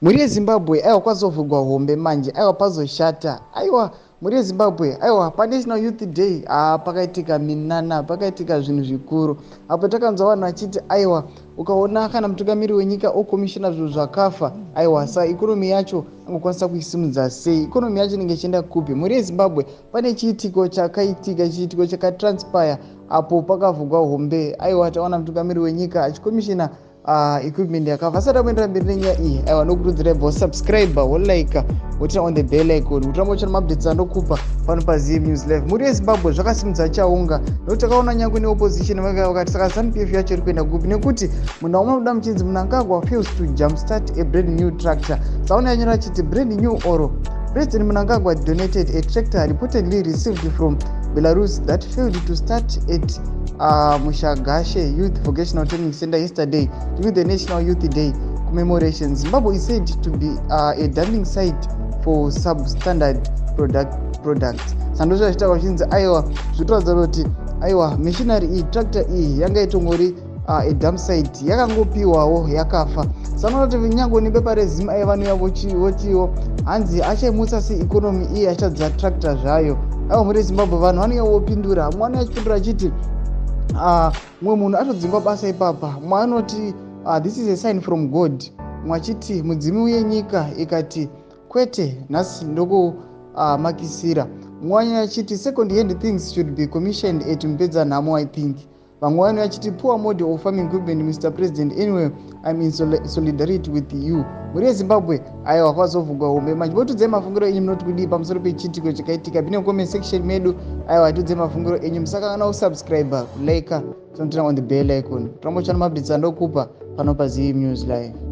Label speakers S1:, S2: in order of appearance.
S1: Muri yeZimbabwe aiwa kwazovhurwa hombe manje aiwa pazoshata aiwa muri yeZimbabwe aiwa paNational Youth Day pakaitika minana pakaitika zvinhu zvikuru apo takanzwa vanhu vachiti aiwa ukaona kana mutungamiri wenyika okomishina zvinhu zvakafa aiwa sa ikonomi yacho angokwanisa kuisimudza sei ikonomi yacho inenge ichienda kupi. Muri yeZimbabwe pane chiitiko chakaitika chiitiko chakatranspire apo pakavhurwa hombe aiwa taona mutungamiri wenyika achikomishina equipment yakafa. Asati amboendera mberi nenyaya iyi aiwa nokurudzira ibva subscribe wolike wotina on the bell icon kuti rambochana maupdates andokupa pano paZim News Live. Muri yeZimbabwe zvakasimudza chaunga nokuti takaona nyange neopposition vakati saka ZANU-PF yacho iri kuenda kupi nekuti munhu wamwe muda muchinzi Mnangagwa fails to jumpstart a brand new tractor. Saona yanyora achiti brand new oro President Mnangagwa donated a tractor reportedly received from Belarus that failed to start at Mushagashe Youth Vocational Training Center yesterday during the National Youth Day commemoration. Zimbabwe is said to be a dumping site for substandard products. Sandozvo zvachitaura zvichinzi aiwa zvitoratidza kuti aiwa machinery iyi tractor iyi yanga itongori a dump site yakangopiwawo yakafa. Sanoona kuti vinyango nebepa reZim aiva noya vochiwo hanzi achaimutsa seikonomi iyi achadza tractor zvayo. Aiwa muri yeZimbabwe vanhu vanenge vopindura mwana achipindura achiti mumwe munhu atodzingwa basa ipapa mumwe anoti this is a sign from God, mwachiti mudzimu wenyika ikati kwete nhasi ndokumakisira. Mumwe achiti second hand things should be commissioned at Mpedzanhamo I think. Vamwe vanhu vachiti poor model of farming equipment Mr. President, anyway I'm in solidarity with you. Muri yeZimbabwe aiwa kwazovhurwa hombe manje votudzai mafungiro enyu munoti kudii pamusoro pechiitiko chakaitika pine comment section medu aiwa tudzai mafungiro enyu musaka kana usubscribe kulike tonotina on the bell icon rambochana maupdates andokupa pano paZim News Live.